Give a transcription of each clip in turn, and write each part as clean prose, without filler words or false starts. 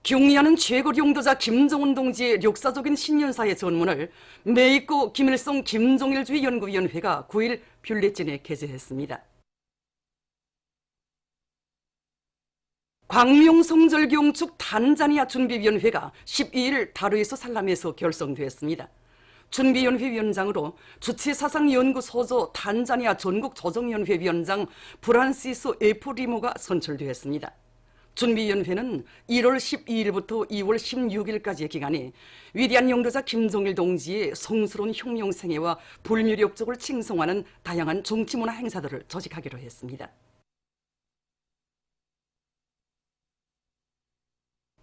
경리하는 최고 용도자 김정은 동지의 역사적인 신년사의 전문을 매있고 김일성 김종일주의 연구위원회가 9일 뷰레틴에 게재했습니다. 광명성절경축 탄자니아 준비위원회가 12일 다르에스 살람에서 결성되었습니다. 준비위원회 위원장으로 주체사상연구소조 탄자니아 전국조정위원회 위원장 프란시스 에프 리모가 선출되었습니다. 준비위원회는 1월 12일부터 2월 16일까지의 기간에 위대한 용도자 김종일 동지의 성스러운 혁명 생애와 불멸의 업적을 칭송하는 다양한 정치문화 행사들을 조직하기로 했습니다.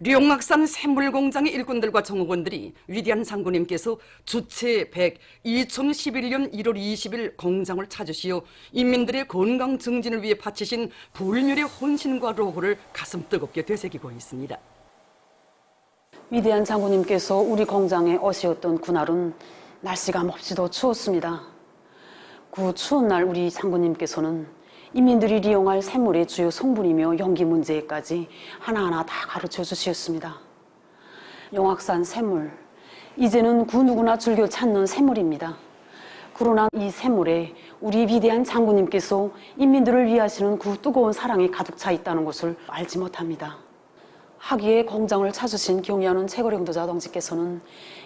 룡악산 샘물공장의 일꾼들과 정호원들이 위대한 장군님께서 주체 100 2011년 1월 20일 공장을 찾으시어 인민들의 건강 증진을 위해 바치신 불멸의 혼신과 로고를 가슴 뜨겁게 되새기고 있습니다. 위대한 장군님께서 우리 공장에 오셨던 그날은 날씨가 몹시도 추웠습니다. 그 추운 날 우리 장군님께서는 인민들이 이용할 샘물의 주요 성분이며 용기 문제까지 하나하나 다 가르쳐 주셨습니다. 용악산 샘물, 이제는 그 누구나 즐겨 찾는 샘물입니다. 그러나 이 샘물에 우리 위대한 장군님께서 인민들을 위하시는 그 뜨거운 사랑이 가득 차 있다는 것을 알지 못합니다. 하기에 공장을 찾으신 경의하는 최고령도자 동지께서는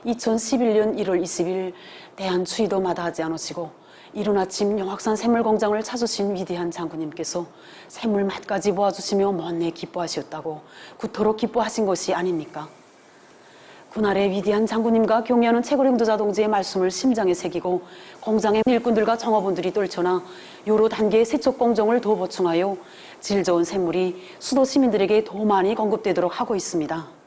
2011년 1월 20일 대한추위도 마다하지 않으시고 이른 아침 용악산 샘물공장을 찾으신 위대한 장군님께서 샘물 맛까지 보아주시며 못내 기뻐하셨다고 그토록 기뻐하신 것이 아닙니까? 그날의 위대한 장군님과 경의하는 최고령도자 동지의 말씀을 심장에 새기고 공장의 일꾼들과 정업원들이 떨쳐나 여러 단계의 세척 공정을 더 보충하여 질 좋은 샘물이 수도 시민들에게 더 많이 공급되도록 하고 있습니다.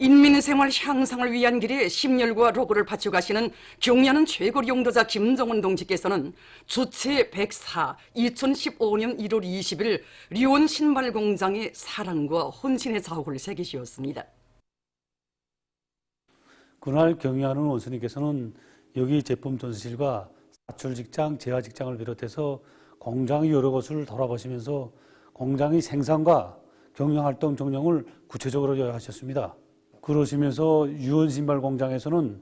인민생활 향상을 위한 길에 심혈과 로고를 바쳐가시는 경의하는 최고 용도자 김정은 동지께서는 주체 104 2015년 1월 20일 리온 신발 공장에 사랑과 혼신의 자욱을 새기시었습니다. 그날 경의하는 원수님께서는 여기 제품 전시실과 사출 직장, 제화 직장을 비롯해서 공장의 여러 곳을 돌아보시면서 공장의 생산과 경영활동 정령을 구체적으로 요약하셨습니다. 그러시면서 유원 신발 공장에서는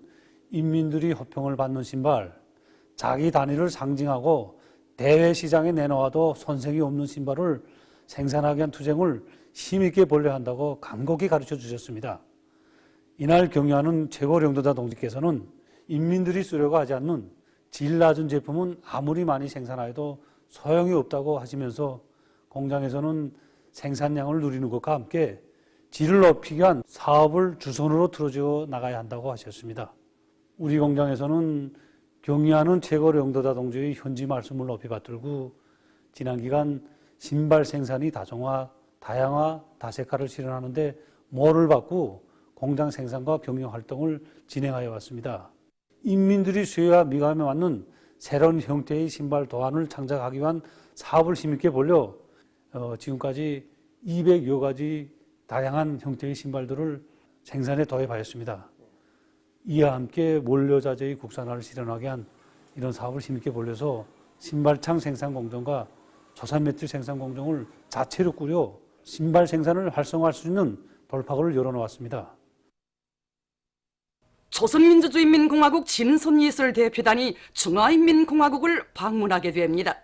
인민들이 호평을 받는 신발, 자기 단위를 상징하고 대외 시장에 내놓아도 손색이 없는 신발을 생산하기 위한 투쟁을 힘있게 벌여야 한다고 간곡히 가르쳐 주셨습니다. 이날 경의하는 최고 용도자 동지께서는 인민들이 쓰려고 하지 않는 질 낮은 제품은 아무리 많이 생산하여도 소용이 없다고 하시면서 공장에서는 생산량을 누리는 것과 함께 질을 높이기 위한 사업을 주선으로 틀어져 나가야 한다고 하셨습니다. 우리 공장에서는 경의하는 최고 용도자 동지의 현지 말씀을 높이 받들고 지난 기간 신발 생산이 다종화, 다양화, 다색화를 실현하는 데 모를 받고 공장 생산과 경영 활동을 진행하여 왔습니다. 인민들이 수요와 미감에 맞는 새로운 형태의 신발 도안을 창작하기 위한 사업을 힘있게 벌려 지금까지 200여 가지 다양한 형태의 신발들을 생산에 도입하였습니다. 이와 함께 원료자재의 국산화를 실현하기 위한 이런 사업을 힘있게 벌려서 신발창 생산 공정과 조산 매트 생산 공정을 자체로 꾸려 신발 생산을 활성화할 수 있는 돌파구를 열어놓았습니다. 조선민주주의인민공화국 진선예술대표단이 중화인민공화국을 방문하게 됩니다.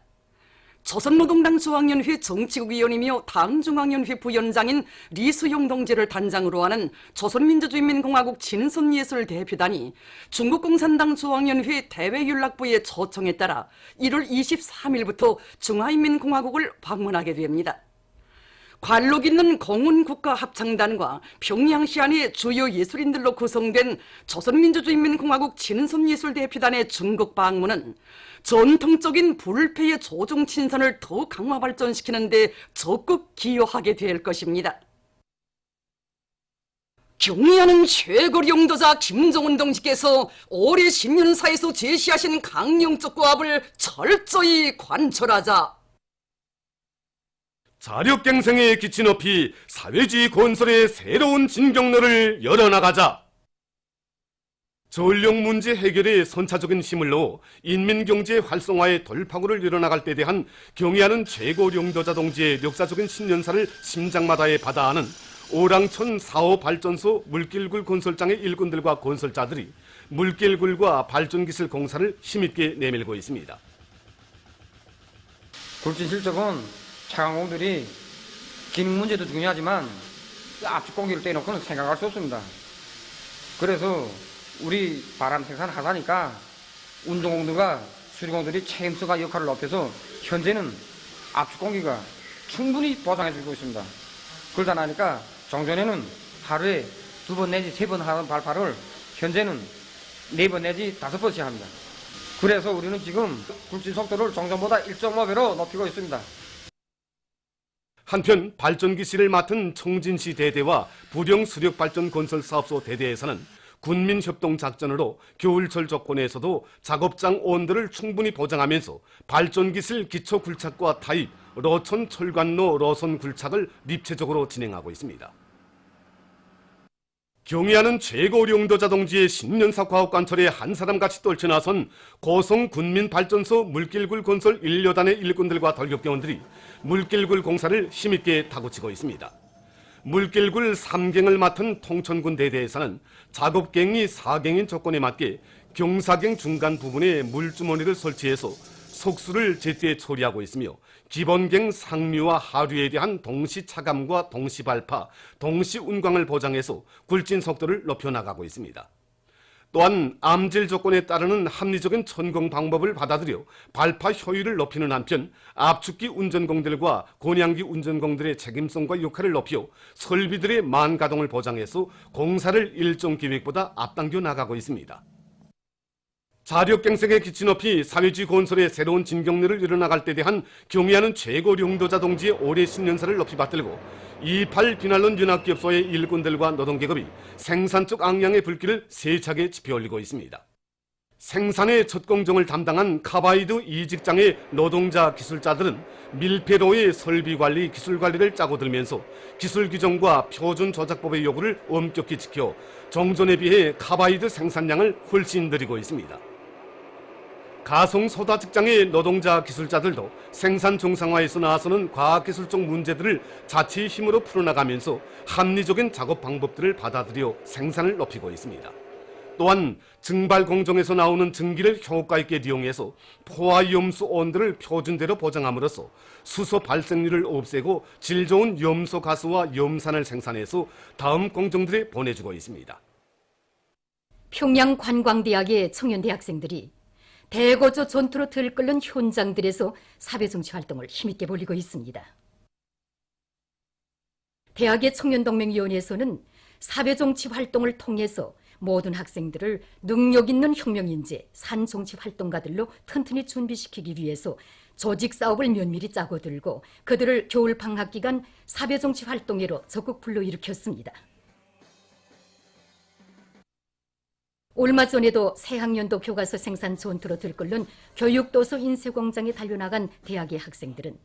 조선노동당 중앙연회 정치국위원이며 당중앙연회 부위원장인 리수용 동지를 단장으로 하는 조선민주주의인민공화국 진선예술대표단이 중국共産당 중앙연회 대외연락부의 초청에 따라 1월 23일부터 중화인민공화국을 방문하게 됩니다. 관록 있는 공운국가합창단과 평양시 안의 주요 예술인들로 구성된 조선민주주의인민공화국 진선예술대표단의 중국 방문은 전통적인 불패의 조정 친선을 더 강화 발전시키는 데 적극 기여하게 될 것입니다. 경의하는 최고 용도자 김정은 동지께서 올해 신년사에서 제시하신 강령적 고압을 철저히 관철하자. 자력갱생의 기치 높이 사회주의 건설의 새로운 진경로를 열어나가자. 전력 문제 해결에 선차적인 힘을 넣어 인민경제 활성화의 돌파구를 이뤄나갈 때 대한 경의하는 최고령도자 동지의 역사적인 신년사를 심장마다에 받아하는 오랑천 4호 발전소 물길굴 건설장의 일꾼들과 건설자들이 물길굴과 발전기술 공사를 힘있게 내밀고 있습니다. 굴진 실적은 차관공들이 기능 문제도 중요하지만 압축 공기를 떼놓고는 생각할 수 없습니다. 그래서 우리 바람 생산 하다니까 운전공들과 수리공들이 책임서가 역할을 높여서 현재는 압축 공기가 충분히 보상해주고 있습니다. 그러다 나니까 정전에는 하루에 2번 내지 3번 하는 발파를 현재는 4번 내지 5번씩 합니다. 그래서 우리는 지금 굴진 속도를 정전보다 1.5배로 높이고 있습니다. 한편 발전기실을 맡은 청진시 대대와 부령 수력발전 건설사업소 대대에서는 군민협동작전으로 겨울철 조건에서도 작업장 온도를 충분히 보장하면서 발전기실 기초굴착과 타입, 로천 철관로 로선 굴착을 입체적으로 진행하고 있습니다. 경의하는 최고령도자 동지의 신년사 과업관철에 한 사람같이 떨쳐나선 고성군민발전소 물길굴 건설 1여단의 일꾼들과 돌격대원들이 물길굴 공사를 힘있게 타고치고 있습니다. 물길굴 3갱을 맡은 통천군 대대에서는 작업갱이 4갱인 조건에 맞게 경사갱 중간 부분에 물주머니를 설치해서 속수를 제때 처리하고 있으며 기본갱 상류와 하류에 대한 동시 차감과 동시 발파, 동시 운광을 보장해서 굴진 속도를 높여나가고 있습니다. 또한 암질 조건에 따르는 합리적인 천공 방법을 받아들여 발파 효율을 높이는 한편 압축기 운전공들과 고량기 운전공들의 책임성과 역할을 높여 설비들의 만가동을 보장해서 공사를 일정 계획보다 앞당겨 나가고 있습니다. 자력갱생의 기치 높이 사회주의 건설의 새로운 진경로를 이뤄나갈 때 대한 경의하는 최고령도자 동지의 올해 신년사를 높이 받들고 28 비난론 연합기업소의 일꾼들과 노동계급이 생산적 악량의 불길을 세차게 지펴올리고 있습니다. 생산의 첫 공정을 담당한 카바이드 이직장의 노동자 기술자들은 밀폐로의 설비관리, 기술관리를 짜고 들면서 기술규정과 표준 조작법의 요구를 엄격히 지켜 정전에 비해 카바이드 생산량을 훨씬 늘리고 있습니다. 가성소다 직장의 노동자 기술자들도 생산 정상화에서 나서는 과학기술적 문제들을 자체의 힘으로 풀어나가면서 합리적인 작업 방법들을 받아들여 생산을 높이고 있습니다. 또한 증발 공정에서 나오는 증기를 효과 있게 이용해서 포화 염수 온도를 표준대로 보장함으로써 수소 발생률을 없애고 질 좋은 염소 가스와 염산을 생산해서 다음 공정들에 보내주고 있습니다. 평양관광대학의 청년 대학생들이 대거조 전투로 들끓는 현장들에서 사회정치 활동을 힘있게 벌이고 있습니다. 대학의 청년동맹위원회에서는 사회정치 활동을 통해서 모든 학생들을 능력 있는 혁명인재, 산정치 활동가들로 튼튼히 준비시키기 위해서 조직 사업을 면밀히 짜고 들고 그들을 겨울 방학 기간 사회정치 활동회로 적극 불러일으켰습니다. 얼마 전에도 새학년도 교과서 생산 전투로 들끓는 교육도서 인쇄공장에 달려나간 대학의 학생들은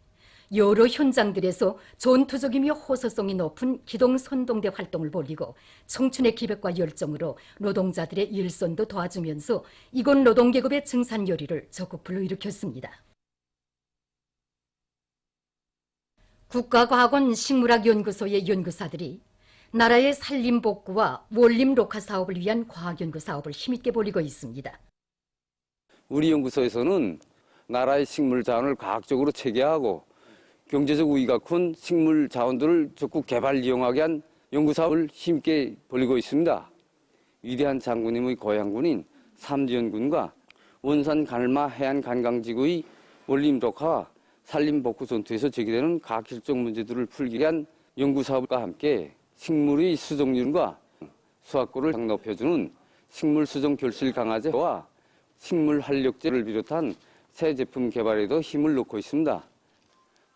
여러 현장들에서 전투적이며 호소성이 높은 기동선동대 활동을 벌이고 청춘의 기백과 열정으로 노동자들의 일선도 도와주면서 이곳 노동계급의 증산열의를 적극 불러일으켰습니다. 국가과학원 식물학연구소의 연구사들이 나라의 산림복구와 원림 녹화 사업을 위한 과학연구 사업을 힘있게 벌이고 있습니다. 우리 연구소에서는 나라의 식물 자원을 과학적으로 체계하고 경제적 우위가 큰 식물 자원들을 적극 개발 이용하게 한 연구 사업을 힘있게 벌이고 있습니다. 위대한 장군님의 고향군인 삼지연군과 원산 가늘마 해안 관광지구의 원림 녹화와 산림 복구 전투에서 제기되는 과학기술적 문제들을 풀기 위한 연구 사업과 함께 식물의 수종률과 수확고를 높여주는 식물 수종 결실 강화제와 식물 활력제를 비롯한 새 제품 개발에도 힘을 넣고 있습니다.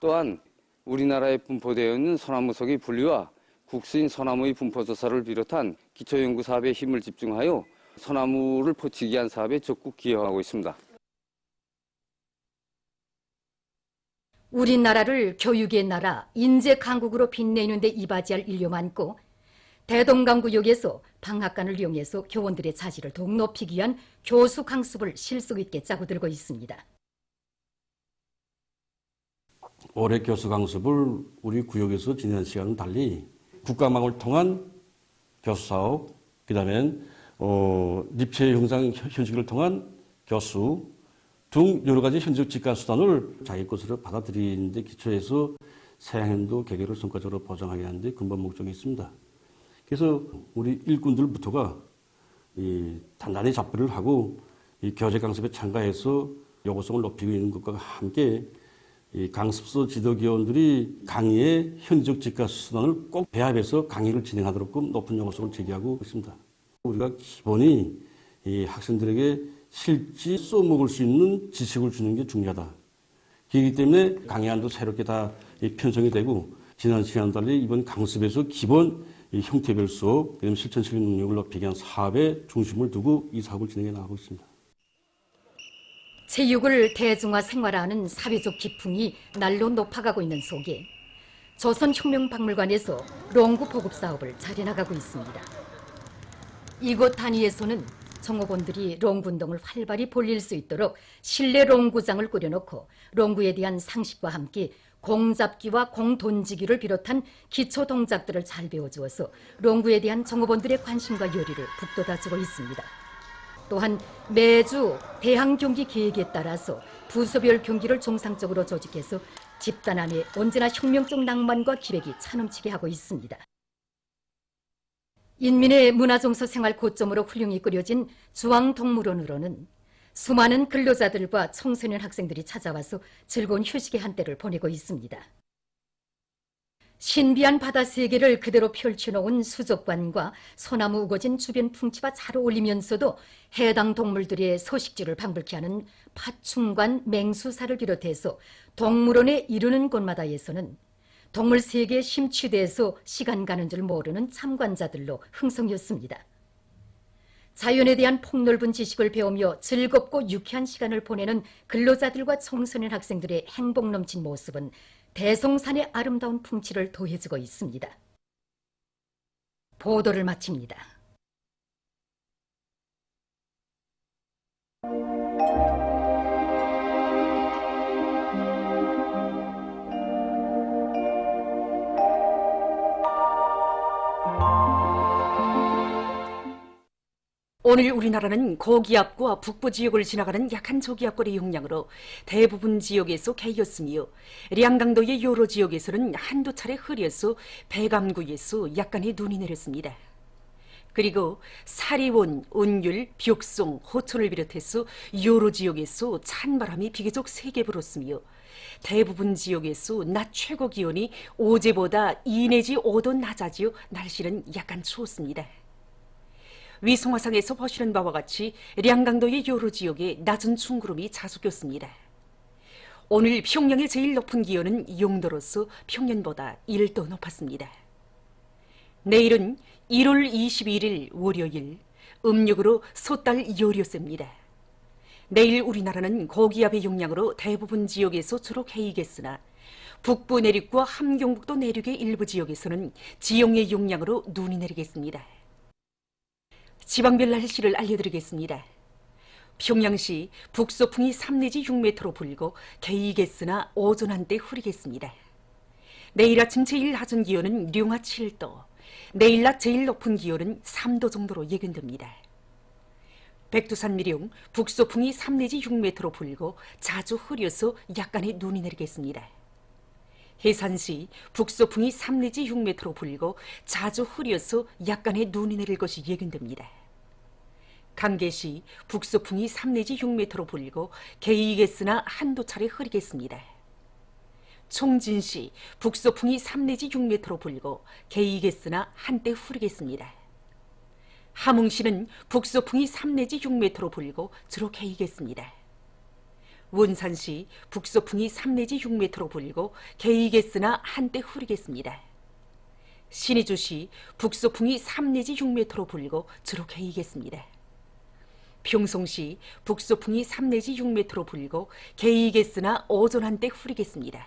또한 우리나라에 분포되어 있는 소나무 속의 분리와 국수인 소나무의 분포 조사를 비롯한 기초연구 사업에 힘을 집중하여 소나무를 퍼치기 위한 사업에 적극 기여하고 있습니다. 우리나라를 교육의 나라, 인재 강국으로 빛내는 데 이바지할 인류 많고 대동강구역에서 방학간을 이용해서 교원들의 자질을 더욱 높이기 위한 교수 강습을 실속 있게 짜고 들고 있습니다. 올해 교수 강습을 우리 구역에서 지난 시간은 달리 국가망을 통한 교수 사업, 그다음엔 립체 형상 현직을 통한 교수 등 여러 가지 현직 직관 수단을 자기 것으로 받아들이는 데 기초해서 사양행도 개개를 성과적으로 보장하게 하는 데 근본 목적이 있습니다. 그래서 우리 일꾼들부터가 단단히 작별을 하고 이 교재 강습에 참가해서 요구성을 높이고 있는 것과 함께 이 강습소 지도기원들이 강의의 현직 직관 수단을 꼭 배합해서 강의를 진행하도록 높은 요구성을 제기하고 있습니다. 우리가 기본이 이 학생들에게 실제 써먹을 수 있는 지식을 주는 게 중요하다. 그렇기 때문에 강의안도 새롭게 다 편성이 되고 지난 시간 달리 이번 강습에서 기본 형태별 수업, 실천적인 능력을 높이기 위한 사업에 중심을 두고 이 사업을 진행해 나가고 있습니다. 체육을 대중화 생활화하는 사회적 기풍이 날로 높아가고 있는 속에 조선혁명박물관에서 롱구 보급 사업을 잘해나가고 있습니다. 이곳 단위에서는 정호본들이 롱구 운동을 활발히 벌릴 수 있도록 실내 롱구장을 꾸려놓고 롱구에 대한 상식과 함께 공잡기와 공돈지기를 비롯한 기초 동작들을 잘 배워주어서 롱구에 대한 정호본들의 관심과 열의를 북돋아주고 있습니다. 또한 매주 대항 경기 계획에 따라서 부서별 경기를 정상적으로 조직해서 집단함에 언제나 혁명적 낭만과 기획이 차넘치게 하고 있습니다. 인민의 문화정서 생활 고점으로 훌륭히 꾸려진 중앙동물원으로는 수많은 근로자들과 청소년 학생들이 찾아와서 즐거운 휴식의 한때를 보내고 있습니다. 신비한 바다 세계를 그대로 펼쳐놓은 수족관과 소나무 우거진 주변 풍치와 잘 어울리면서도 해당 동물들의 서식지를 방불케 하는 파충관, 맹수사를 비롯해서 동물원에 이르는 곳마다에서는 동물 세계에 심취돼서 시간 가는 줄 모르는 참관자들로 흥성이었습니다. 자연에 대한 폭넓은 지식을 배우며 즐겁고 유쾌한 시간을 보내는 근로자들과 청소년 학생들의 행복 넘친 모습은 대성산의 아름다운 풍치를 더해주고 있습니다. 보도를 마칩니다. 오늘 우리나라는 고기압과 북부 지역을 지나가는 약한 저기압골의 영향으로 대부분 지역에서 개였으며 량강도의 여러 지역에서는 한두 차례 흐려서 배감구에서 약간의 눈이 내렸습니다. 그리고 사리원, 은율, 벽송, 호천을 비롯해서 여러 지역에서 찬바람이 비교적 세게 불었으며 대부분 지역에서 낮 최고 기온이 어제보다 2 내지 5도 낮아지어 날씨는 약간 추웠습니다. 위성화상에서 보시는 바와 같이 량강도의 여러 지역에 낮은 중구름이 자주 꼈습니다. 오늘 평양의 제일 높은 기온은 영도로서 평년보다 1도 높았습니다. 내일은 1월 21일 월요일, 음력으로 소달 열흘째입니다. 내일 우리나라는 고기압의 영향으로 대부분 지역에서 주로 개이겠으나 북부 내륙과 함경북도 내륙의 일부 지역에서는 지형의 영향으로 눈이 내리겠습니다. 지방별 날씨를 알려드리겠습니다. 평양시 북서풍이 3 내지 6m로 불고 개이겠으나 오전 한때 흐리겠습니다. 내일 아침 제일 낮은 기온은 룡하 7도, 내일 낮 제일 높은 기온은 3도 정도로 예견됩니다. 백두산 미령 북서풍이 3 내지 6m로 불고 자주 흐려서 약간의 눈이 내리겠습니다. 해산시 북서풍이 3 내지 6m로 불고 자주 흐려서 약간의 눈이 내릴 것이 예견됩니다. 강계시 북서풍이 3 내지 6m로 불고 개이겠으나 한두 차례 흐리겠습니다. 총진시 북서풍이 3 내지 6m로 불고 개이겠으나 한때 흐리겠습니다. 함흥시는 북서풍이 3 내지 6m로 불고 주로 개이겠습니다. 원산시 북서풍이 3 내지 6m로 불고 개이겠으나 한때 흐리겠습니다. 신의주시 북서풍이 3 내지 6m로 불고 주로 개이겠습니다. 평송시 북서풍이 3 내지 6m로 불고 개이겠으나 오전 한때 흐리겠습니다.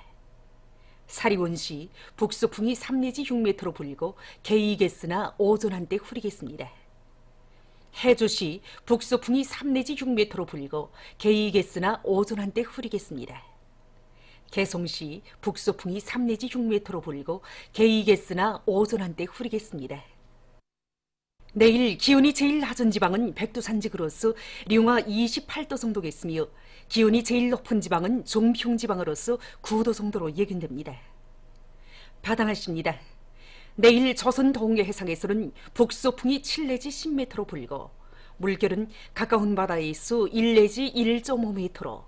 사리원시 북서풍이 3 내지 6m로 불고 개이겠으나 오전 한때 흐리겠습니다. 해주시 북소풍이 3 내지 6m로 불고 개이겠으나 오전 한때 흐리겠습니다. 개송시 북소풍이 3 내지 6m로 불고 개이겠으나 오전 한때 흐리겠습니다. 내일 기온이 제일 낮은 지방은 백두산지구로서 링화 28도 정도겠으며 기온이 제일 높은 지방은 종평지방으로서 9도 정도로 예견됩니다. 바다 날씨입니다. 내일 조선 동해 해상에서는 북소풍이 7 내지 10m로 불고 물결은 가까운 바다에서 1 내지 1.5m로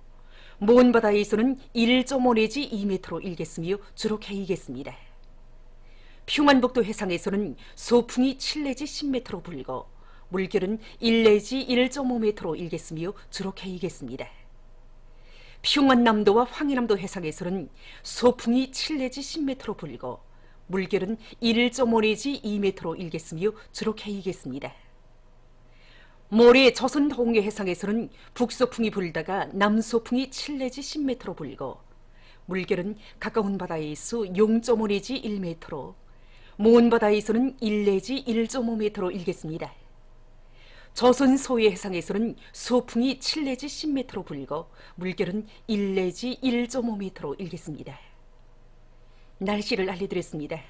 먼 바다에서는 1.5 내지 2m로 일겠으며 주로 개이겠습니다. 평안북도 해상에서는 소풍이 7 내지 10m로 불고 물결은 1 내지 1.5m로 일겠으며 주로 개이겠습니다. 평안남도와 황해남도 해상에서는 소풍이 7 내지 10m로 불고 물결은 1.5 내지 2m로 일겠으며 주로 개이겠습니다. 모레 조선 동해 해상에서는 북소풍이 불다가 남소풍이 7 내지 10m로 불고 물결은 가까운 바다에서 0.5 내지 1m로 먼 바다에서는 1 내지 1.5m로 일겠습니다. 조선 소해 해상에서는 소풍이 7 내지 10m로 불고 물결은 1 내지 1.5m로 일겠습니다. 날씨를 알려드렸습니다.